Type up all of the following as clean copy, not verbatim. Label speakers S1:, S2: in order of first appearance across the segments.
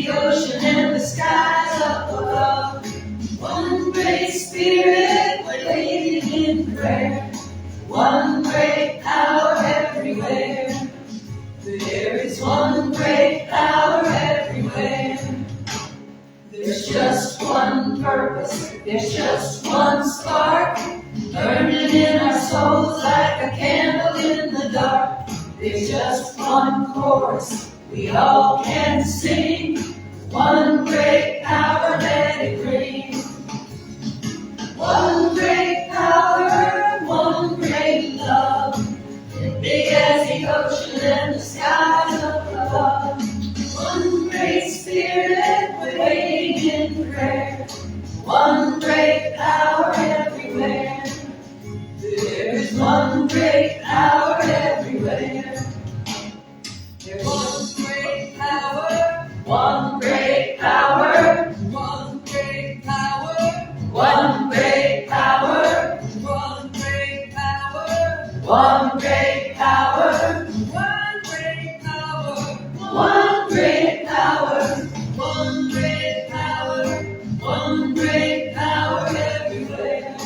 S1: the ocean and the skies up above. One great spirit waiting in prayer. One great power everywhere. There is one great power everywhere. There's just one purpose, there's just one spark, burning in our souls like a candle in the dark. There's just one chorus we all can sing. One great power, let it ring. One great power, one great love, big as the ocean and the skies up above. One great spirit waiting in prayer. One great power everywhere. There's one great power everywhere. There's one great power. One great power. One great power. One great power. One great power. One great power. One great power. One great power. One great power. One great power everywhere.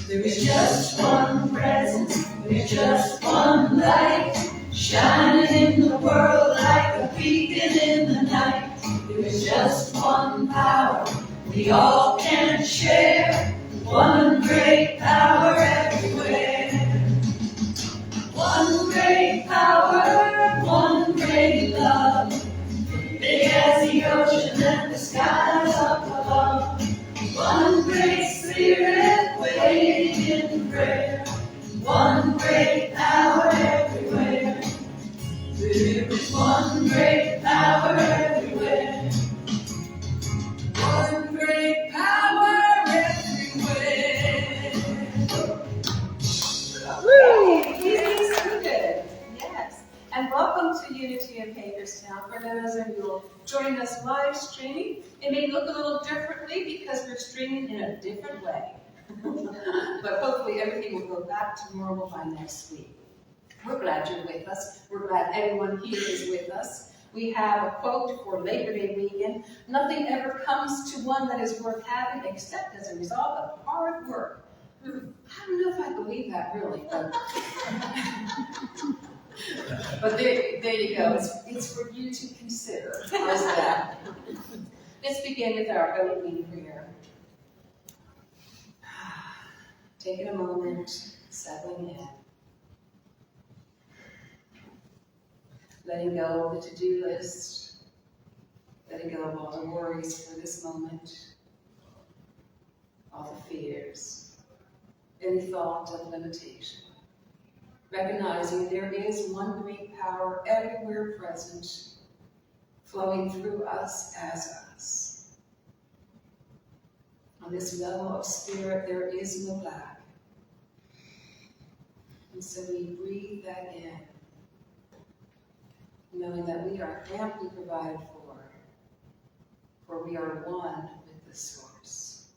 S1: There is just one presence. There's just one light, shining in the world like a beacon in the night. There is just one power we all can share. One great power everywhere. One great power, one great love, big as the ocean and the skies up above. One great spirit waiting in prayer. One great power everywhere. There is one great power everywhere. One great power everywhere.
S2: Woo! He's so good. Yes. And welcome to Unity of Hagerstown. For those of you who are joining us live streaming, it may look a little differently because we're streaming in a different way. But hopefully everything will go back to normal by next week. We're glad you're with us. We're glad everyone here is with us. We have a quote for Labor Day weekend. Nothing ever comes to one that is worth having except as a result of hard work. I don't know if I believe that really, but there you go. It's for you to consider. How's that? Let's begin with our opening prayer. Taking a moment, settling in. Letting go of the to-do list. Letting go of all the worries for this moment. All the fears. Any thought of limitation. Recognizing there is one great power everywhere present, flowing through us as us. On this level of spirit, there is no lack. And so we breathe that in, knowing that we are amply provided for we are one with the source.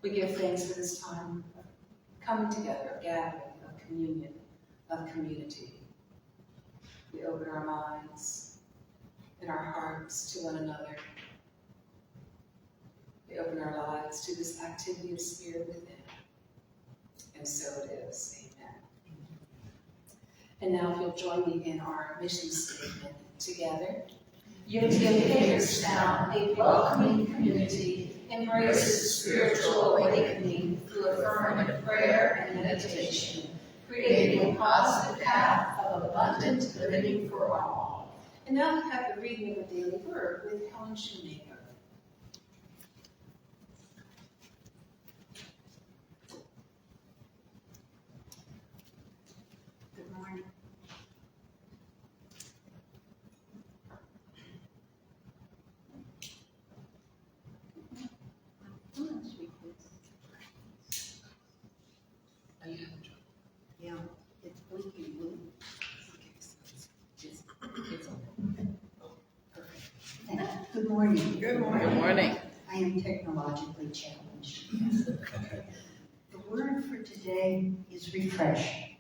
S2: We give thanks for this time of coming together, gathering of communion, of community. We open our minds and our hearts to one another. We open our lives to this activity of spirit within. And so it is. Amen. And now if you'll join me in our mission statement together. Unity of Hagerstown, a welcoming community, embraces spiritual awakening through affirmative prayer and meditation, creating a positive path of abundant living for all. And now we have the reading of the Daily Word with Helen Shoemaker. Good morning. Yeah, it's blinking blue. It's open. Perfect. Good morning.
S3: Good morning. Good morning.
S2: I am technologically challenged. The word for today is refresh.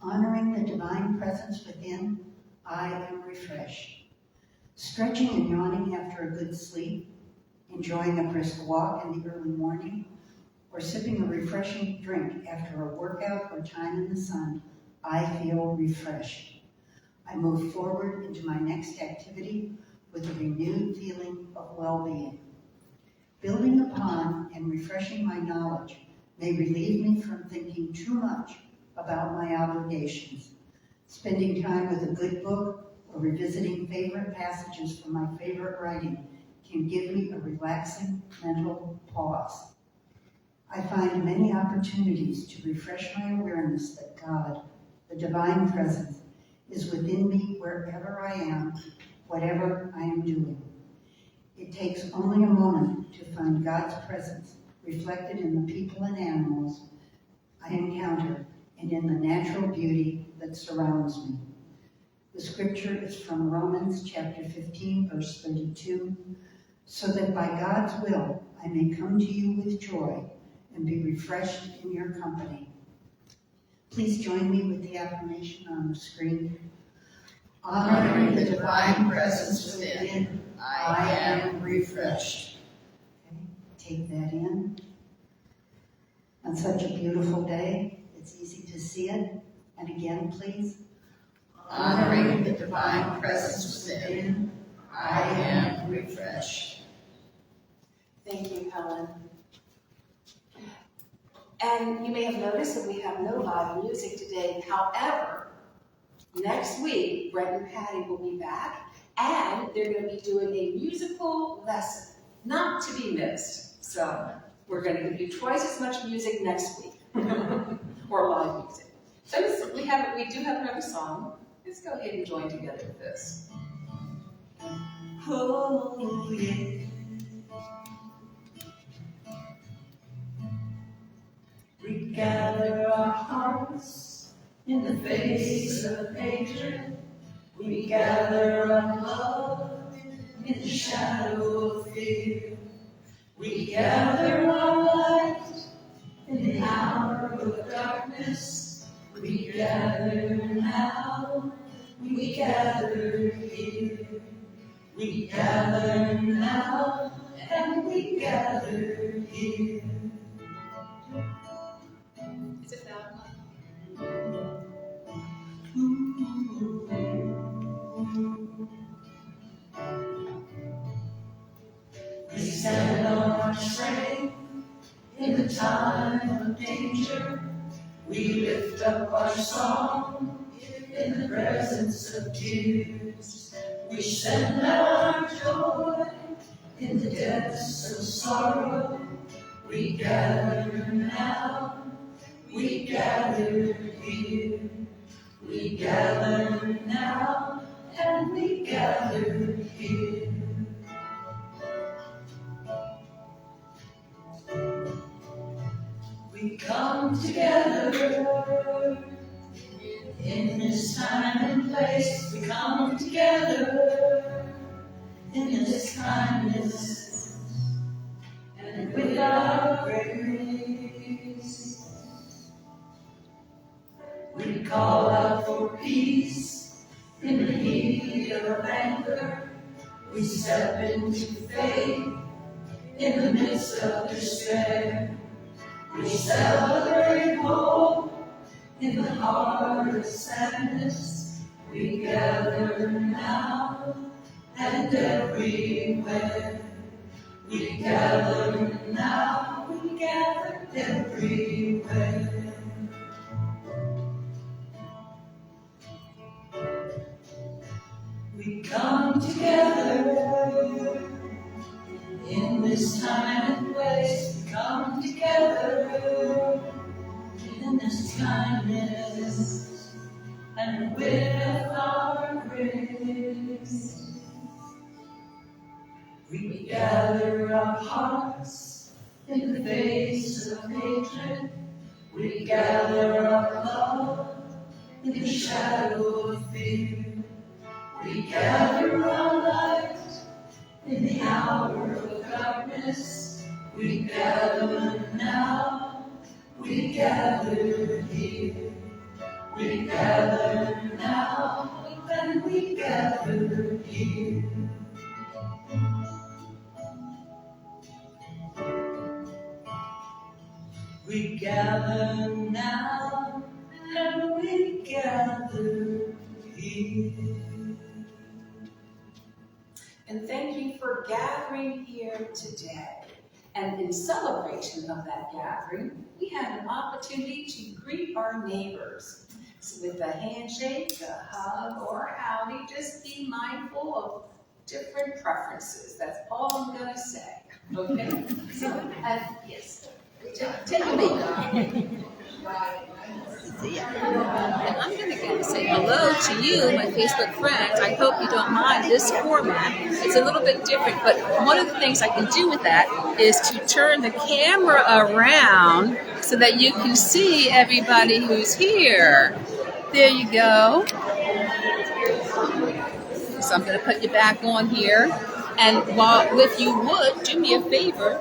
S3: Honoring the divine presence within, I am refreshed. Stretching and yawning after a good sleep, enjoying a brisk walk in the early morning, or sipping a refreshing drink after a workout or time in the sun, I feel refreshed. I move forward into my next activity with a renewed feeling of well-being. Building upon and refreshing my knowledge may relieve me from thinking too much about my obligations. Spending time with a good book or revisiting favorite passages from my favorite writing can give me a relaxing mental pause. I find many opportunities to refresh my awareness that God, the divine presence, is within me wherever I am, whatever I am doing. It takes only a moment to find God's presence reflected in the people and animals I encounter and in the natural beauty that surrounds me. The scripture is from Romans chapter 15, verse 32, so that by God's will I may come to you with joy and be refreshed in your company. Please join me with the affirmation on the screen.
S1: Honoring the divine presence within, I am refreshed.
S3: Okay, take that in. On such a beautiful day, it's easy to see it. And again, please.
S1: Honoring the divine presence within, I am refreshed.
S2: Thank you, Helen. And you may have noticed that we have no live music today. However, next week, Brent and Patty will be back, and they're going to be doing a musical lesson, not to be missed. So we're going to give you twice as much music next week, or live music. So we do have another song. Let's go ahead and join together with this. Oh, yeah.
S1: We gather our hearts in the face of hatred. We gather our love in the shadow of fear. We gather our light in the hour of darkness. We gather now, we gather here. We gather now, and we gather here.
S2: Is it that one?
S1: We stand on our strength in the time of danger. We lift up our song in the presence of tears. We send out our joy in the depths of sorrow. We gather now, we gather here. We gather now, and we gather here. We come together in this time and place. We come together in this kindness and with our grace. We call out for peace in the heat of anger. We step into faith in the midst of despair. We celebrate hope in the heart of sadness. We gather now and everywhere. We gather now, we gather everywhere. We come together in this time and place. We come together in this kindness and with our grace. We gather our hearts in the face of hatred. We gather our love in the shadow of fear. We gather our light in the hour of darkness. We gather now, we gather here. We gather now, and we gather here. We gather now, and we gather here.
S2: And thank you for gathering here today. And in celebration of that gathering, we have an opportunity to greet our neighbors. So with a handshake, a hug, or a howdy, just be mindful of different preferences. That's all I'm going to say. Okay? So, yes. Take a lead.
S4: And I'm going to say hello to you, my Facebook friends. I hope you don't mind this format. It's a little bit different, but one of the things I can do with that is to turn the camera around so that you can see everybody who's here. There you go. So I'm going to put you back on here. And if you would, do me a favor,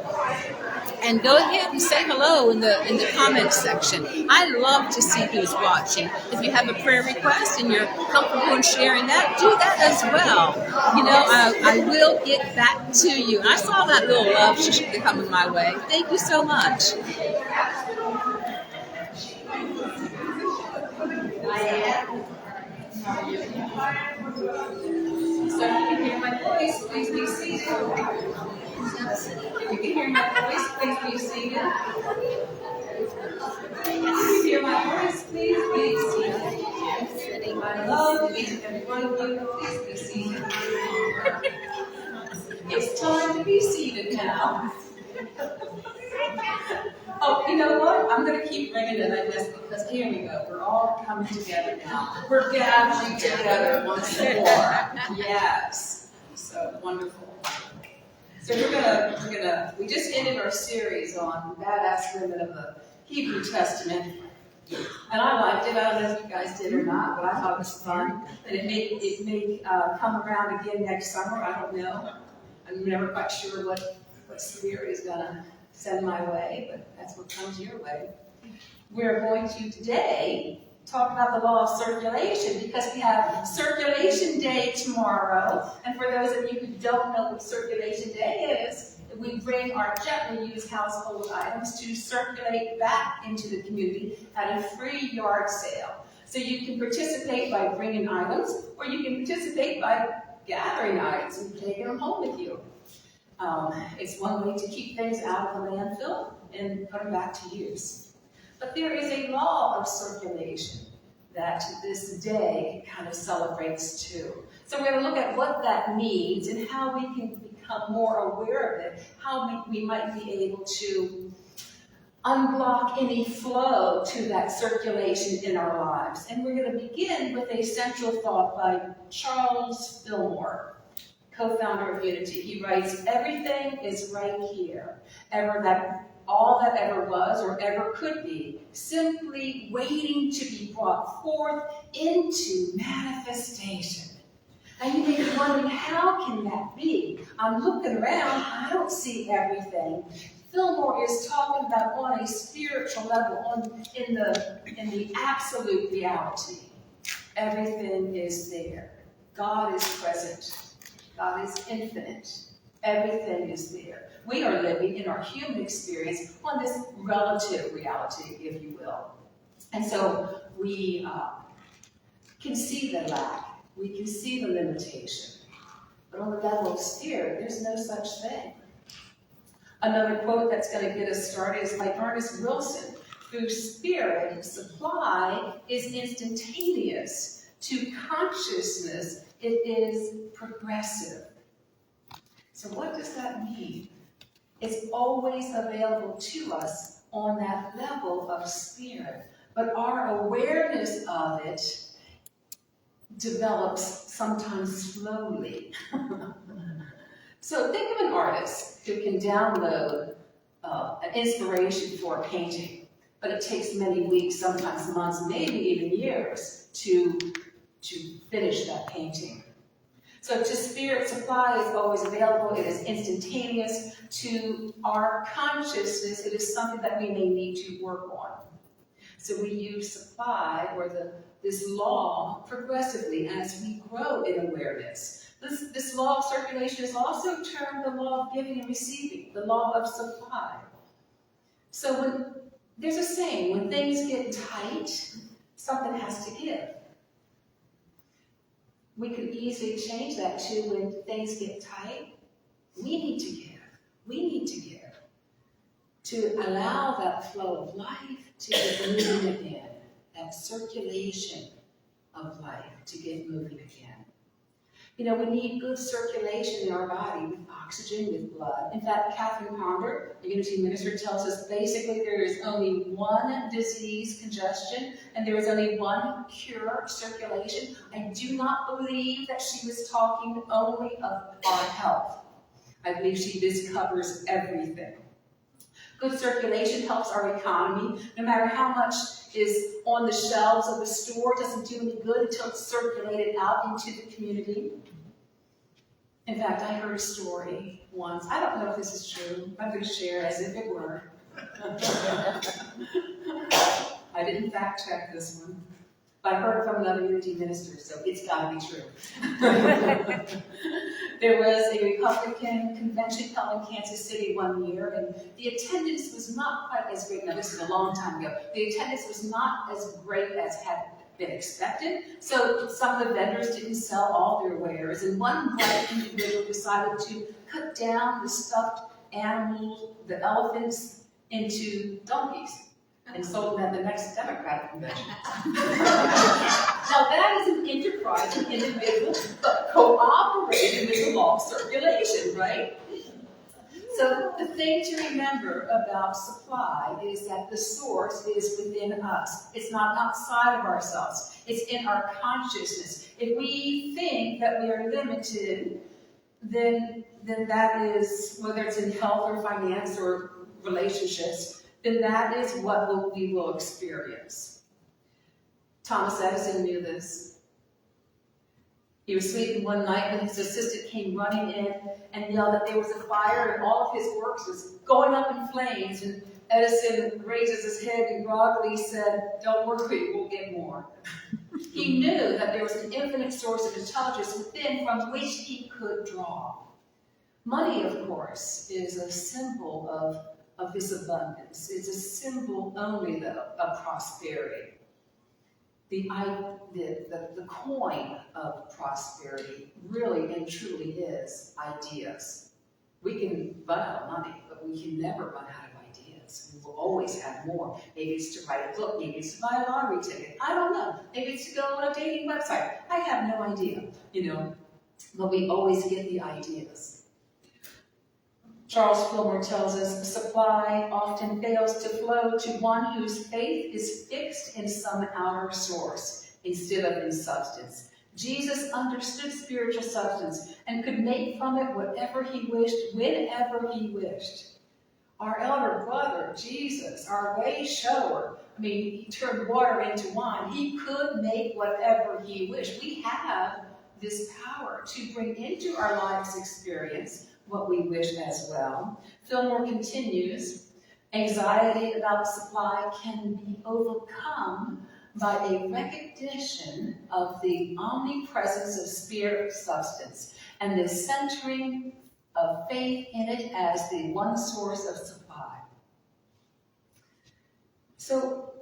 S4: and go ahead and say hello in the comments section. I love to see who's watching. If you have a prayer request and you're comfortable in sharing that, do that as well. You know, I will get back to you. I saw that little love coming my way. Thank you so much.
S2: So if you can hear my voice, please be seated. If you can hear my voice, please be seated. If you can hear my voice, please be seated. I love each and every one of you. Please be seated. It's time to be seated now. Oh, you know what? I'm going to keep ringing it like this because here we go. We're all coming together now. We're gathering together once more. Yes. So wonderful. So we just ended our series on badass women of the Hebrew Testament. And I liked it. I don't know if you guys did or not, but I thought it was fun. And it may come around again next summer. I don't know. I'm never quite sure what Spirit is going to send my way, but that's what comes your way. We're going to today talk about the law of circulation because we have Circulation Day tomorrow. And for those of you who don't know what Circulation Day is, we bring our gently used household items to circulate back into the community at a free yard sale. So you can participate by bringing items, or you can participate by gathering items and taking them home with you. It's one way to keep things out of the landfill and put them back to use. But there is a law of circulation that this day kind of celebrates too. So we're going to look at what that means and how we can become more aware of it, how we might be able to unblock any flow to that circulation in our lives. And we're going to begin with a central thought by Charles Fillmore, co-founder of Unity. He writes, "Everything is right here, all that ever was or ever could be, simply waiting to be brought forth into manifestation." And you may be wondering, how can that be? I'm looking around, I don't see everything. Fillmore is talking about on a spiritual level, in the absolute reality. Everything is there. God is present. God is infinite. Everything is there. We are living in our human experience on this relative reality, if you will. And so we can see the lack. We can see the limitation. But on the level of spirit, there's no such thing. Another quote that's going to get us started is by Ernest Wilson. "Through spirit, supply is instantaneous. To consciousness, it is progressive." So what does that mean? It's always available to us on that level of spirit. But our awareness of it develops sometimes slowly. So think of an artist who can download an inspiration for a painting, but it takes many weeks, sometimes months, maybe even years to finish that painting. So to spirit, supply is always available. It is instantaneous. To our consciousness, it is something that we may need to work on. So we use supply or this law progressively as we grow in awareness. This law of circulation is also termed the law of giving and receiving, the law of supply. So when there's a saying, when things get tight, something has to give. We could easily change that to when things get tight, we need to give. We need to give to allow that flow of life to get moving again, that circulation of life to get moving again. You know, we need good circulation in our body with oxygen, with blood. In fact, Catherine Ponder, the Unity Minister, tells us basically there is only one disease, congestion, and there is only one cure, circulation. I do not believe that she was talking only of our health. I believe this covers everything. Good circulation helps our economy. No matter how much is on the shelves of the store, it doesn't do any good until it's circulated out into the community. In fact, I heard a story once. I don't know if this is true. I'm going to share as if it were. I didn't fact check this one. But I heard it from another Unity minister, so it's got to be true. There was a Republican convention held in Kansas City one year, and the attendance was not quite as great. Now, this is a long time ago. The attendance was not as great as had been expected, so some of the vendors didn't sell all their wares, and one bright individual decided to cut down the stuffed animals, the elephants, into donkeys, and sold them at the next Democratic convention. Now that is an enterprising individual, but cooperating with the law of circulation, right? So the thing to remember about supply is that the source is within us. It's not outside of ourselves. It's in our consciousness. If we think that we are limited, then that is, whether it's in health or finance or relationships, then that is what we will experience. Thomas Edison knew this. He was sleeping one night when his assistant came running in and yelled that there was a fire and all of his works was going up in flames. And Edison raises his head and groggily said, "Don't worry, we'll get more." He knew that there was an infinite source of intelligence within from which he could draw. Money, of course, is a symbol of this abundance. It's a symbol only, though, of prosperity. The coin of prosperity really and truly is ideas. We can run out of money, but we can never run out of ideas. We will always have more. Maybe it's to write a book, maybe it's to buy a lottery ticket. I don't know. Maybe it's to go on a dating website. I have no idea, but we always get the ideas. Charles Fillmore tells us, supply often fails to flow to one whose faith is fixed in some outer source instead of in substance. Jesus understood spiritual substance and could make from it whatever he wished, whenever he wished. Our elder brother, Jesus, our way shower, he turned water into wine. He could make whatever he wished. We have this power to bring into our life's experience what we wish as well. Fillmore continues, anxiety about supply can be overcome by a recognition of the omnipresence of spirit substance and the centering of faith in it as the one source of supply. So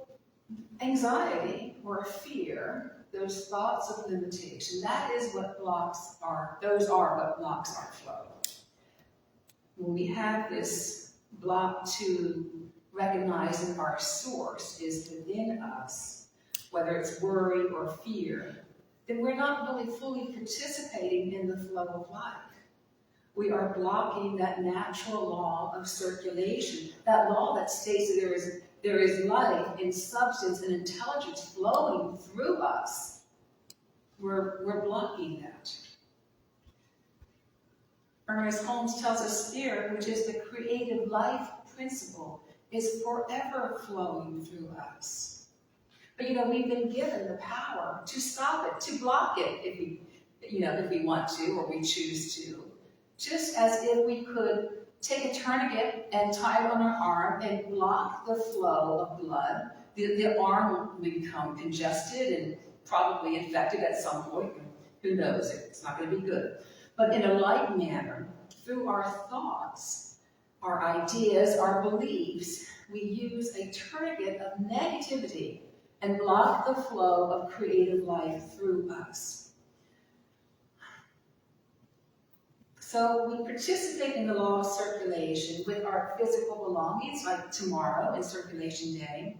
S2: anxiety or fear, those thoughts of limitation, those are what blocks our flow. When we have this block to recognizing our source is within us, whether it's worry or fear, then we're not really fully participating in the flow of life. We are blocking that natural law of circulation, that law that states that there is life and substance and intelligence flowing through us. We're blocking that. Ernest Holmes tells us spirit, which is the creative life principle, is forever flowing through us. But we've been given the power to stop it, to block it if we want to or we choose to. Just as if we could take a tourniquet and tie it on our arm and block the flow of blood
S4: the arm will become congested and probably infected at some point. Who knows? It's not going to be good. But in a like manner, through our thoughts, our ideas, our beliefs, we use a tourniquet of negativity and block the flow of creative life through us. So we participate in the law of circulation with our physical belongings, like tomorrow is Circulation Day.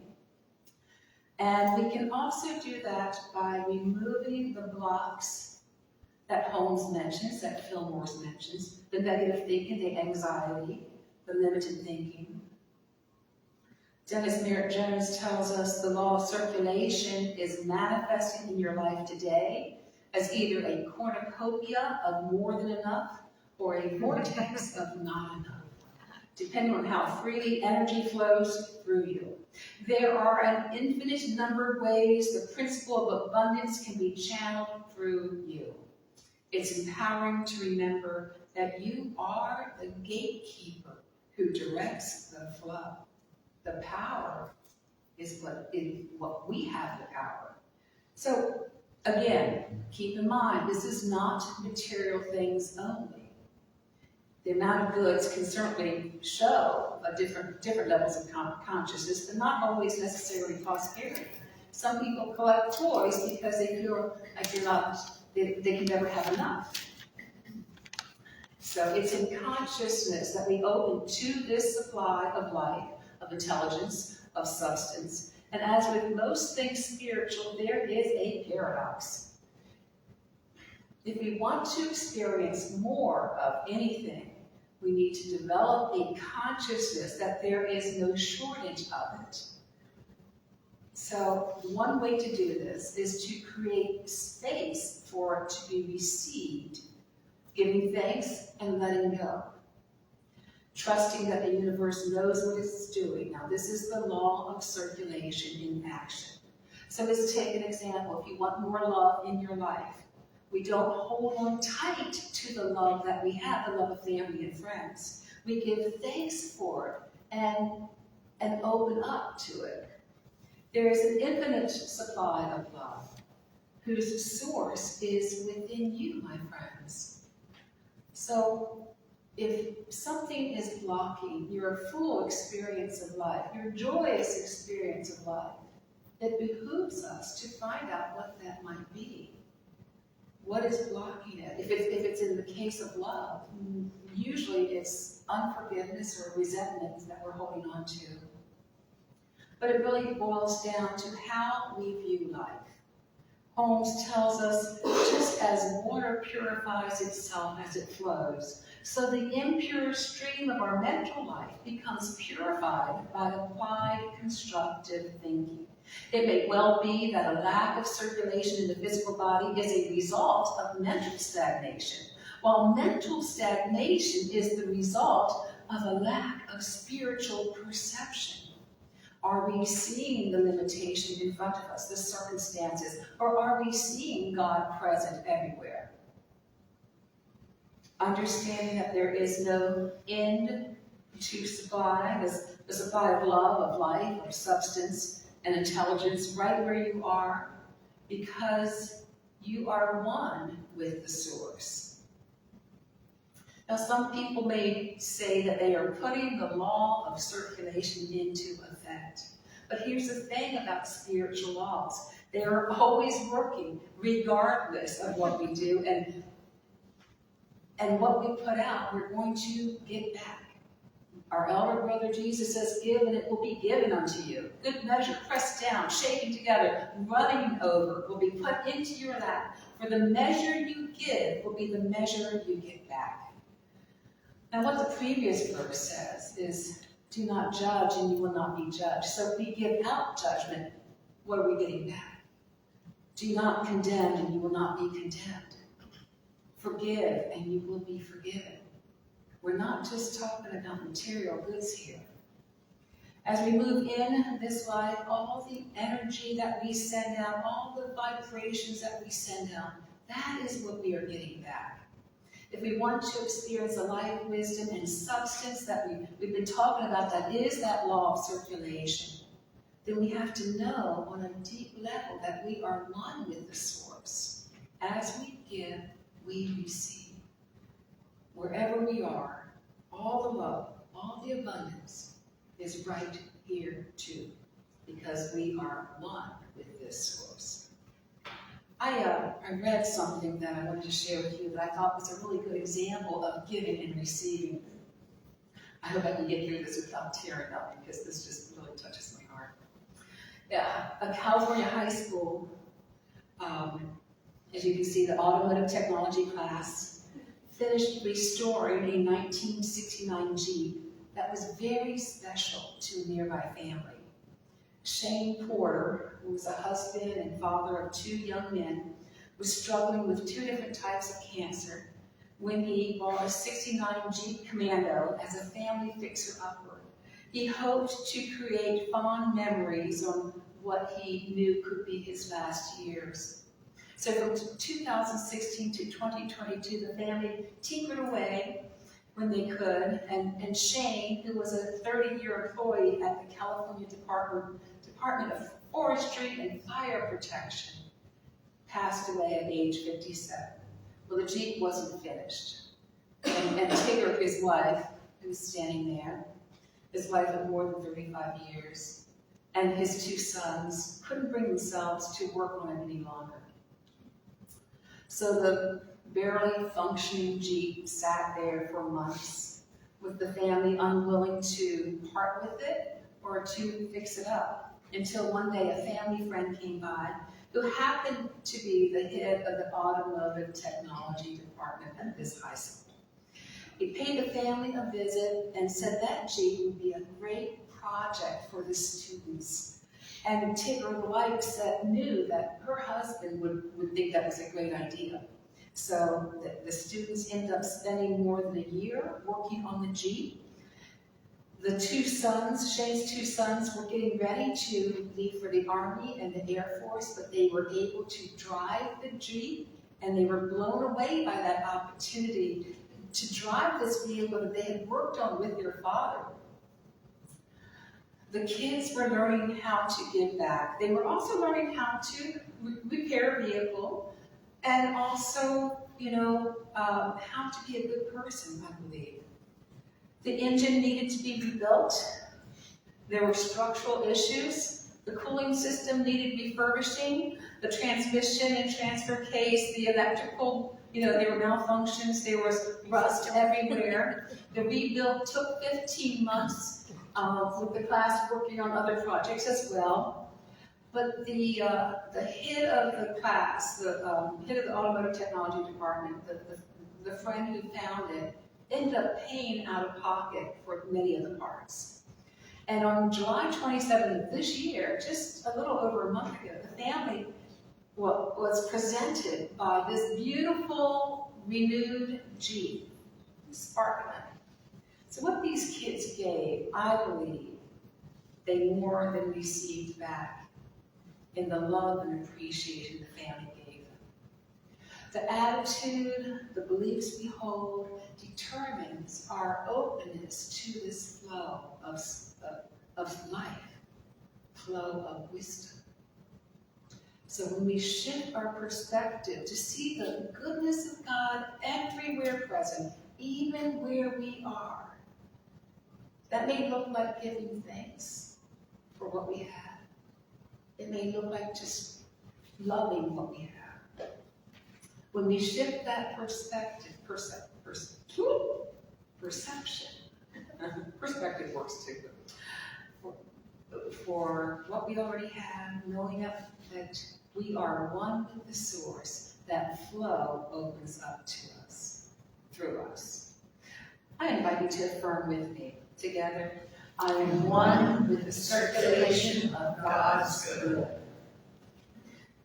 S4: And we can also do that by removing the blocks that Holmes mentions, that Fillmore's mentions, the negative thinking, the anxiety, the limited thinking. Dennis Merritt Jones tells us the law of circulation is manifesting in your life today as either a cornucopia of more than enough or a vortex of not enough, depending on how freely energy flows through you. There are an infinite number of ways the principle of abundance can be channeled through you. It's empowering to remember that you are the gatekeeper who directs the flow. The power is what we have the power. So again, keep in mind, this is not material things only. The amount of goods can certainly show a different levels of consciousness, but not always necessarily prosperity. Some people collect toys because they feel like they can never have enough. So it's in consciousness that we open to this supply of life, of intelligence, of substance. And as with most things spiritual, there is a paradox. If we want to experience more of anything, we need to develop a consciousness that there is no shortage of it. So one way to do this is to create space for it to be received, giving thanks and letting go. Trusting that the universe knows what it's doing. Now, this is the law of circulation in action. So let's take an example. If you want more love in your life, we don't hold on tight to the love that we have, the love of family and friends. We give thanks for it and open up to it. There is an infinite supply of love whose source is within you, my friends. So if something is blocking your full experience of life, your joyous experience of life, it behooves us to find out what that might be. What is blocking it? If it's in the case of love, usually it's unforgiveness or resentment that we're holding on to. But it really boils down to how we view life. Holmes tells us, just as water purifies itself as it flows, so the impure stream of our mental life becomes purified by applied constructive thinking. It may well be that a lack of circulation in the physical body is a result of mental stagnation, while mental stagnation is the result of a lack of spiritual perception. Are we seeing the limitation in front of us, the circumstances, or are we seeing God present everywhere? Understanding that there is no end to supply, the supply of love, of life, of substance, and intelligence right where you are, because you are one with the source. Now, some people may say that they are putting the law of circulation into effect. But here's the thing about spiritual laws. They are always working regardless of what we do, and what we put out, we're going to get back. Our elder brother Jesus says, give and it will be given unto you. Good measure, pressed down, shaken together, running over, will be put into your lap. For the measure you give will be the measure you get back. Now what the previous verse says is, do not judge and you will not be judged. So if we give out judgment, what are we getting back? Do not condemn and you will not be condemned. Forgive and you will be forgiven. We're not just talking about material goods here. As we move in this life, all the energy that we send out, all the vibrations that we send out, that is what we are getting back. If we want to experience a life of wisdom and substance that we've been talking about, that is that law of circulation.
S2: then we have to know on a deep level that we are one with the source. As we give, we receive. Wherever we are, all the love, all the abundance is right here too, because we are one with this source. I read something that I wanted to share with you that I thought was a really good example of giving and receiving. I hope I can get through this without tearing up, because this just really touches my heart. Yeah, a California high school, as you can see, the automotive technology class finished restoring a 1969 Jeep that was very special to a nearby family. Shane Porter, who was a husband and father of 2 young men, was struggling with 2 different types of cancer when he bought a 69 Jeep Commando as a family fixer-upper. He hoped to create fond memories on what he knew could be his last years. So from 2016 to 2022, the family tinkered away when they could, and Shane, who was a 30-year employee at the California Department of Forestry and Fire Protection, passed away at age 57. Well, the Jeep wasn't finished. And Tigger, his wife, who was standing there, his wife of more than 35 years, and his 2 sons couldn't bring themselves to work on it any longer. So the barely functioning Jeep sat there for months, with the family unwilling to part with it or to fix it up, until one day a family friend came by who happened to be the head of the automotive technology department at this high school. He paid the family a visit and said that Jeep would be a great project for the students. And Tigger, the wife, knew that her husband would think that was a great idea. So the students ended up spending more than a year working on the Jeep. The 2 sons, Shane's 2 sons, were getting ready to leave for the Army and the Air Force, but they were able to drive the Jeep, and they were blown away by that opportunity to drive this vehicle that they had worked on with their father. The kids were learning how to give back. They were also learning how to repair a vehicle, and also, how to be a good person, I believe. The engine needed to be rebuilt. There were structural issues. The cooling system needed refurbishing. The transmission and transfer case, the electrical, there were malfunctions. There was rust everywhere. The rebuild took 15 months with the class working on other projects as well. But the head of the class, the head of the automotive technology department, the friend who found it, ended up paying out of pocket for many of the parts. And on July 27th of this year, just a little over a month ago, the family was presented by this beautiful, renewed Jeep, sparkling. So what these kids gave, I believe, they more than received back in the love and appreciation the family gave them. The attitude, the beliefs we hold, determines our openness to this flow of life, flow of wisdom. So when we shift our perspective to see the goodness of God everywhere present, even where we are, that may look like giving thanks for what we have. It may look like just loving what we have. When we shift that perspective, perception, perspective works too. For what we already have, knowing that we are one with the source, that flow opens up to us, through us. I invite you to affirm with me. Together, I am one with the circulation of God's good.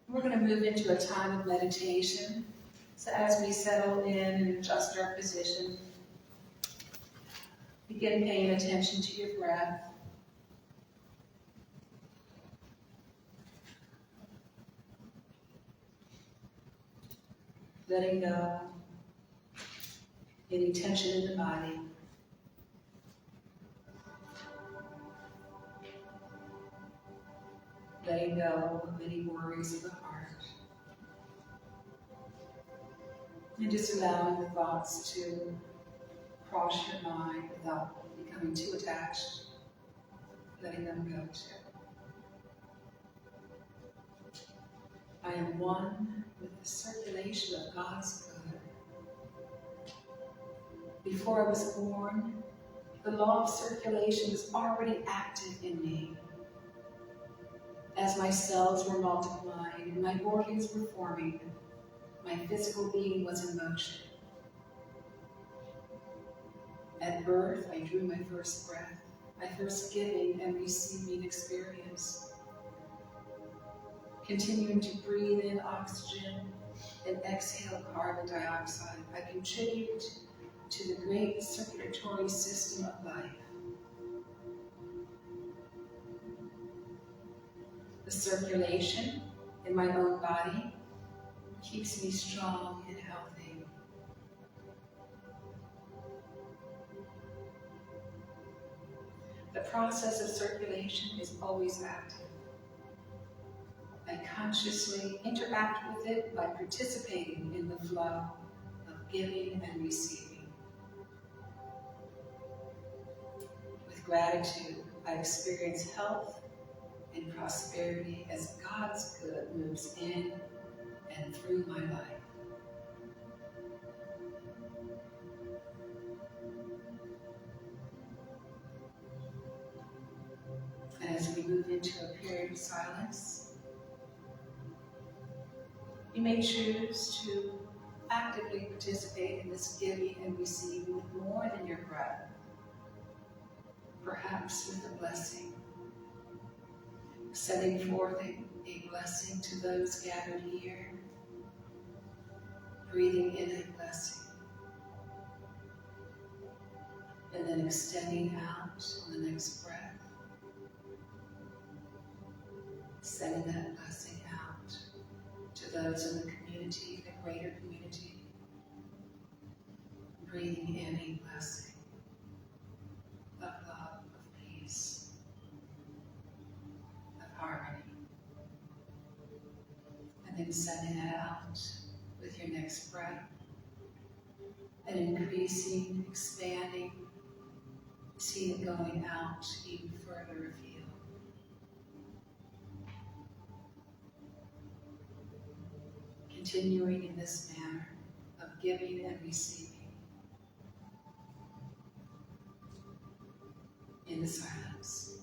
S2: We're going to move into a time of meditation. So as we settle in and adjust our position, begin paying attention to your breath. Letting go any tension in the body. letting go of many worries of the heart, and just allowing the thoughts to cross your mind without becoming too attached, letting them go too. I am one with the circulation of God's good. Before I was born, the law of circulation was already active in me. As my cells were multiplying and my organs were forming, my physical being was in motion. At birth, I drew my first breath, my first giving and receiving experience. Continuing to breathe in oxygen and exhale carbon dioxide, I contribute to the great circulatory system of life. The circulation in my own body keeps me strong and healthy. The process of circulation is always active. I consciously interact with it by participating in the flow of giving and receiving. With gratitude, I experience health and prosperity as God's good moves in and through my life. And as we move into a period of silence, you may choose to actively participate in this giving and receiving with more than your breath, perhaps with a blessing, sending forth a blessing to those gathered here, breathing in a blessing, and then extending out on the next breath, sending that blessing out to those in the community, the greater community, breathing in a blessing of love, of peace, of harmony, and then sending that out with your next breath, and increasing, expanding, see it going out even further afield. Continuing in this manner of giving and receiving in the silence.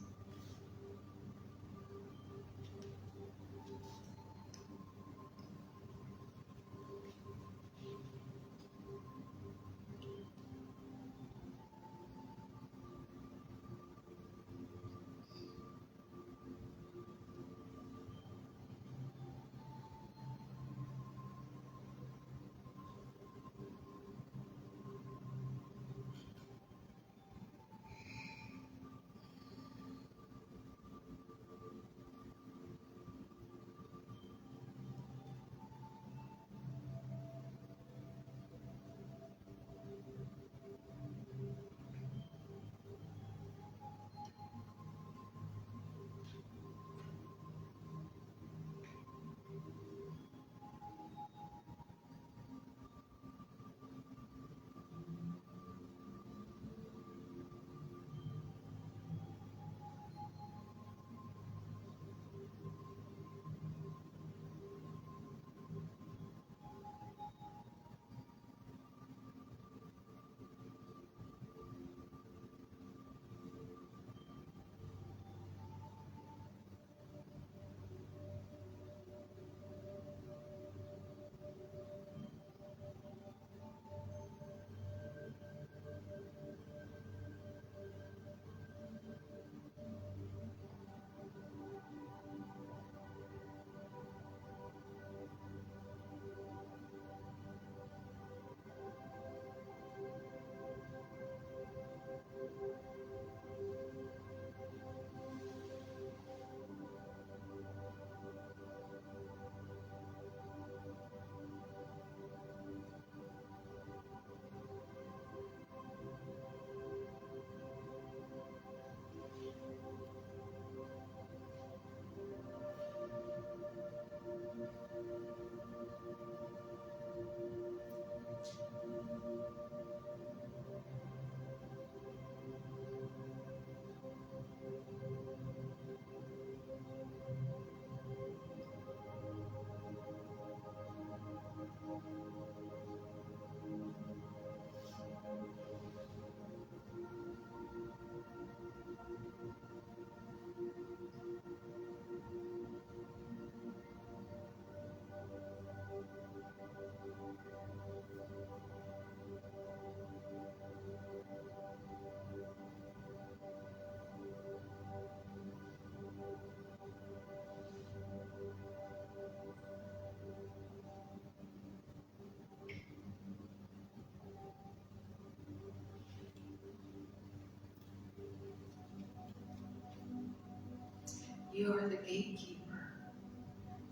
S1: You are the gatekeeper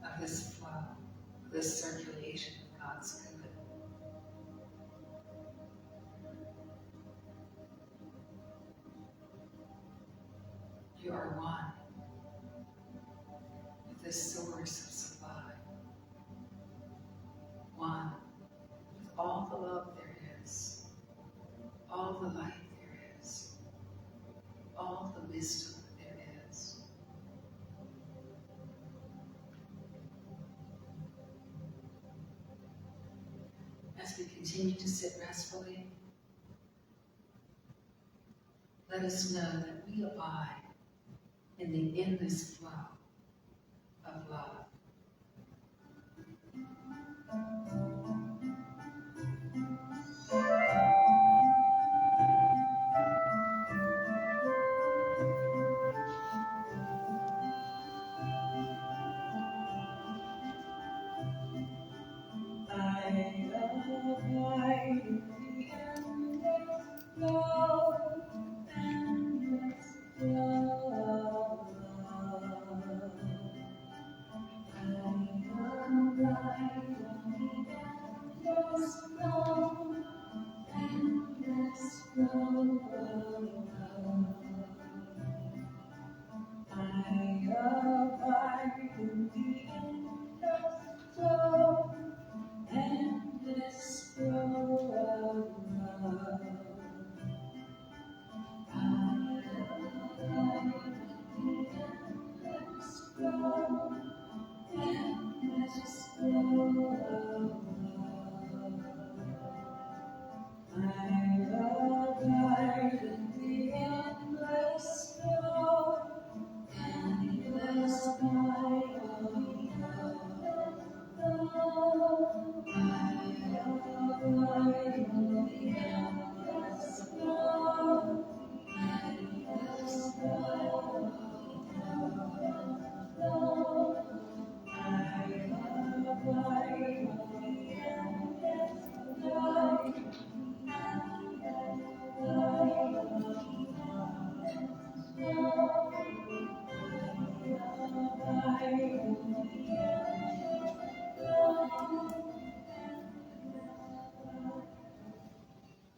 S1: of this flow, of this circulation of God's good. You are one with this source of supply, one with all the love there is, all the light there is, all the wisdom there is. As we continue to sit restfully, let us know that we abide in the endless flow of love.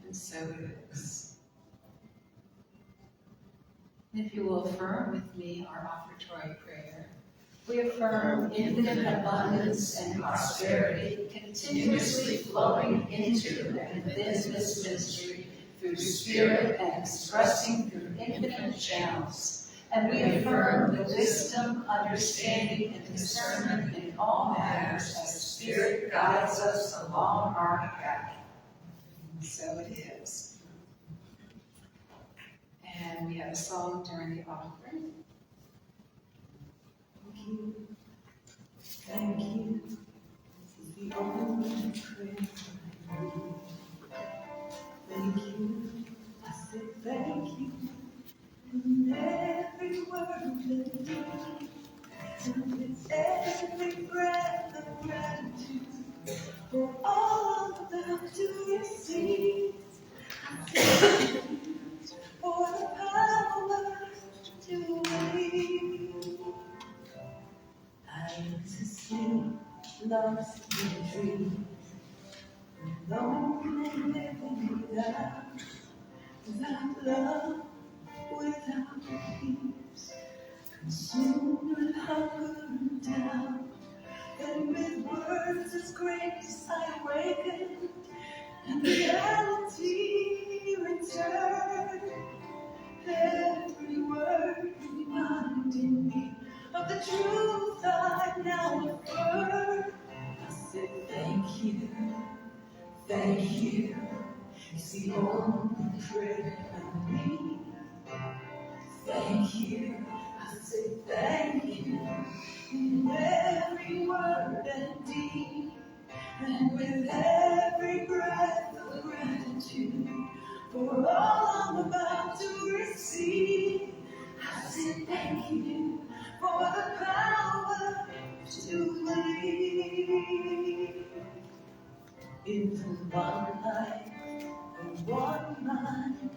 S1: And so it is. If you will affirm with me our offertory prayer,
S2: We affirm infinite abundance and prosperity continuously flowing into and within this ministry through spirit and expressing through infinite channels. And we affirm the wisdom, understanding, and discernment in all matters as Spirit guides us along our path.
S1: and so it is. And we have a song during the offering.
S2: Thank you. This is the only prayer I need. Thank you. I say thank you. In every word that you and with every breath of gratitude for all of that you receive. I thank you for the power to believe. I used to sleep lost in a dream, alone and living without love, without peace, consumed with hunger and doubt, and with
S1: grace I awaken, and reality return. Every word reminding me of the truth I now affirm. I say thank you, thank you. It's the only prayer I need. Thank you, I say thank you in every word and deed, and with every breath of gratitude for all I'm about to receive. I say thank you for the power to believe. In one life, in one mind,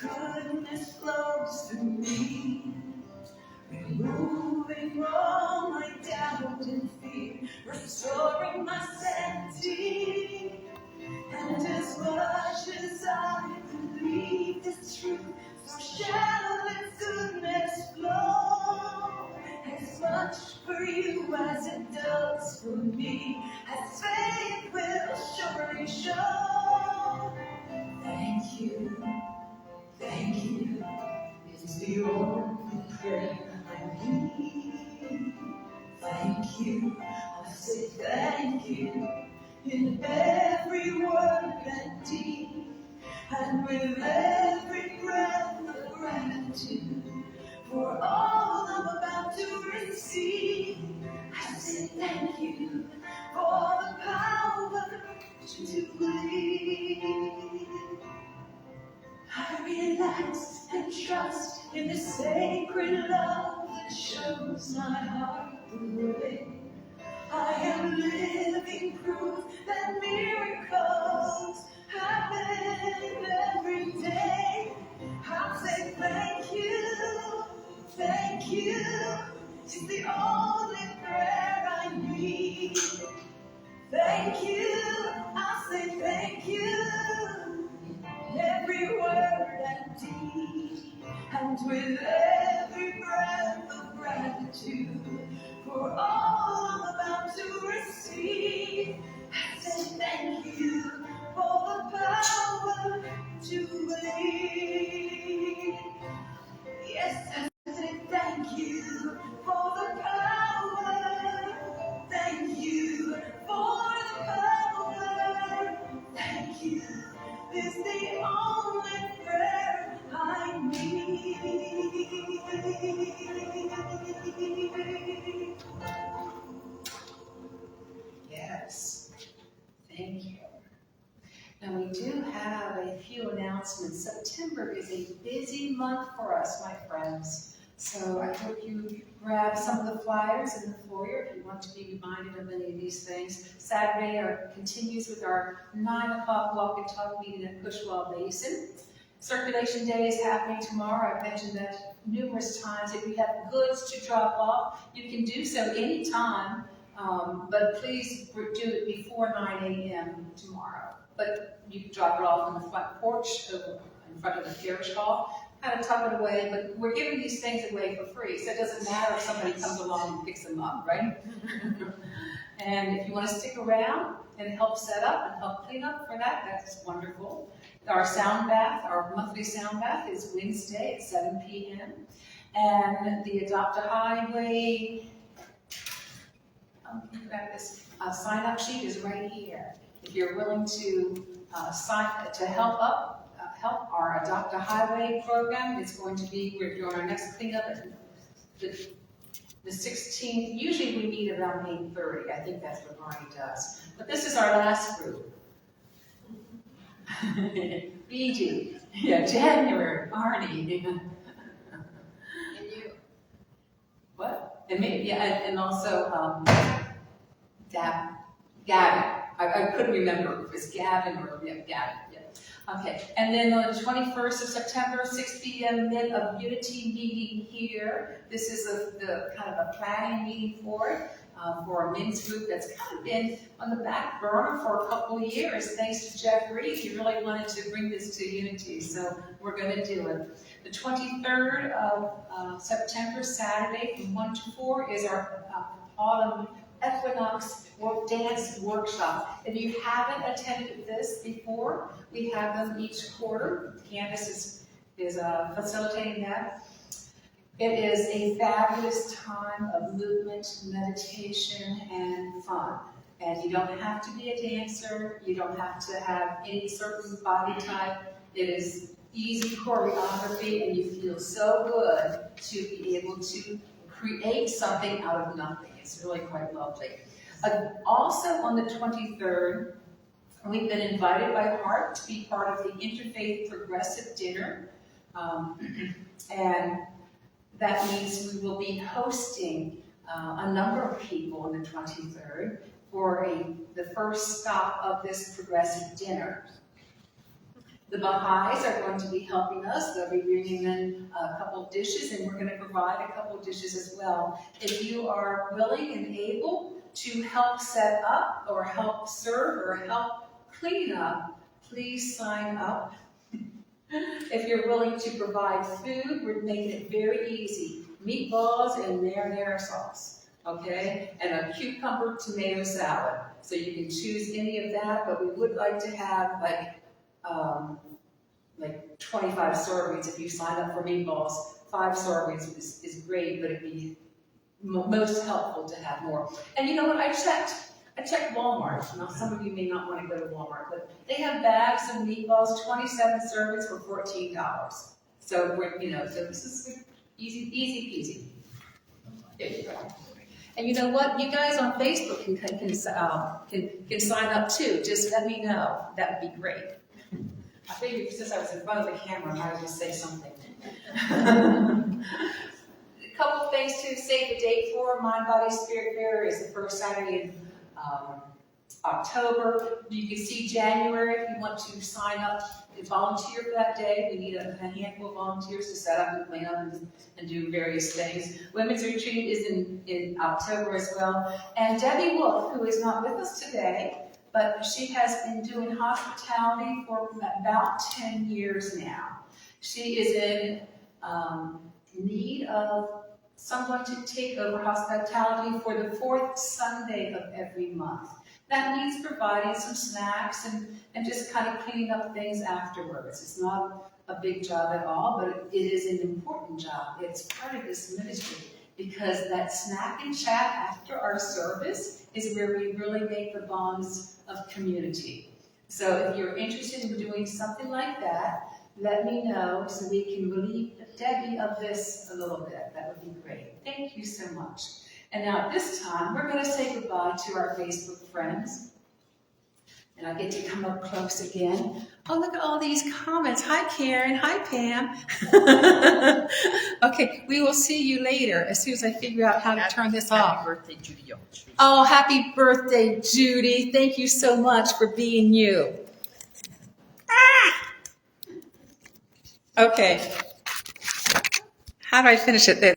S1: goodness flows through me, removing all my doubt and fear, restoring my sanity. And as much as I believe this truth, so shall its goodness flow. As much for you as it does for me, as faith will surely show. Thank you, thank you. It's the only prayer I need. Thank you, I say thank you in every word and deed, and with every breath of gratitude for all I'm about to receive. I say thank you for the power to believe. I relax and trust in the sacred love that shows my heart the way. I am living proof that miracles happen every day. I'll say thank you, thank you. It's the only prayer I need. Thank you, I'll say thank you. Every word and deed, and with every breath of gratitude for all I'm about to receive. I say thank you for the power to believe. Yes, I say thank you for the power. Thank you for the power. Thank you. Is the only prayer I need. Yes, thank you. Now we do have a few announcements. September is a busy month for us, my friends. So I hope you grab some of the flyers in the foyer if you want to be reminded of any of these things. Saturday continues with our 9 o'clock walk and talk meeting at Cushwell Basin. Circulation Day is happening tomorrow. I've mentioned that numerous times. If you have goods to drop off, you can do so anytime, but please do it before 9 a.m. tomorrow. But you can drop it off on the front porch in front of the parish hall. Kind of tuck it away, but we're giving these things away for free, so it doesn't matter if somebody comes along and picks them up, right? And if you want to stick around and help set up and help clean up for that, that's wonderful. Our sound bath, our monthly sound bath is Wednesday at 7 p.m. And the Adopt a Highway, grab this sign-up sheet is right here. If you're willing to help our Adopt a Highway program, it's going to be, we're doing our next cleanup at the 16th. Usually we meet around 8:30. I think that's what Marnie does. But this is our last group. BG, yeah, January, Marnie. And you. What? And maybe, yeah, and also Gavin. I couldn't remember if it was Gavin or Gavin. Yeah. Okay, and then on the 21st of September, 6 p.m. Men of Unity meeting here. This is the kind of a planning meeting for it, for a men's group that's kind of been on the back burner for a couple of years. Thanks to Jeff Reed, he really wanted to bring this to Unity, so we're going to do it. The 23rd of September, Saturday, from 1 to 4, is our autumn equinox
S2: dance workshop. If you haven't attended this before, we have them each quarter. Candace is facilitating that. It is a fabulous time of movement, meditation, and fun. And you don't have to be a dancer. You don't have to have any certain body type. It is easy choreography, and you feel so good to be able to create something out of nothing. It's really quite lovely. Also on the 23rd, we've been invited by Heart to be part of the Interfaith Progressive Dinner. And that means we will be hosting a number of people on the 23rd for the first stop of this progressive dinner. The Baha'is are going to be helping us. They'll be bringing in a couple of dishes, and we're going to provide a couple of dishes as well. If you are willing and able to help set up or help serve or help clean up, please sign up. If you're willing to provide food, we're making it very easy. Meatballs and marinara sauce, okay? And a cucumber tomato salad. So you can choose any of that, but we would like to have like 25 servings if you sign up for meatballs. 5 servings is great, but it'd be most helpful to have more. And you know what, I checked Walmart. Now some of you may not want to go to Walmart, but they have bags of meatballs, 27 servings for $14. So so this is easy peasy. There you go. And you know what? You guys on Facebook can sign up too. Just let me know. That would be great. I figured since I was in front of the camera, I might just say something. A couple of things to save the date for. Mind, Body, Spirit Fair is the first Saturday in October. You can see January if you want to sign up and volunteer for that day. We need a handful of volunteers to set up and clean up and do various things. Women's Retreat is in October as well. And Debbie Wolf, who is not with us today, but she has been doing hospitality for about 10 years now. She is in need of someone to take over hospitality for the 4th Sunday of every month. That means providing some snacks and just kind of cleaning up things afterwards. It's not a big job at all, but it is an important job. It's part of this ministry because that snack and chat after our service is where we really make the bonds of community. So if you're interested in doing something like that, let me know so we can relieve Debbie of this a little bit. That would be great. Thank you so much. And now at this time, we're going to say goodbye to our Facebook friends. And I get to come up close again. Oh, look at all these comments. Hi, Karen. Hi, Pam. Okay, we will see you later as soon as I figure out how to turn this off.
S4: Happy birthday, Judy.
S2: Oh, happy birthday, Judy. Thank you so much for being you. Ah! Okay. How do I finish it?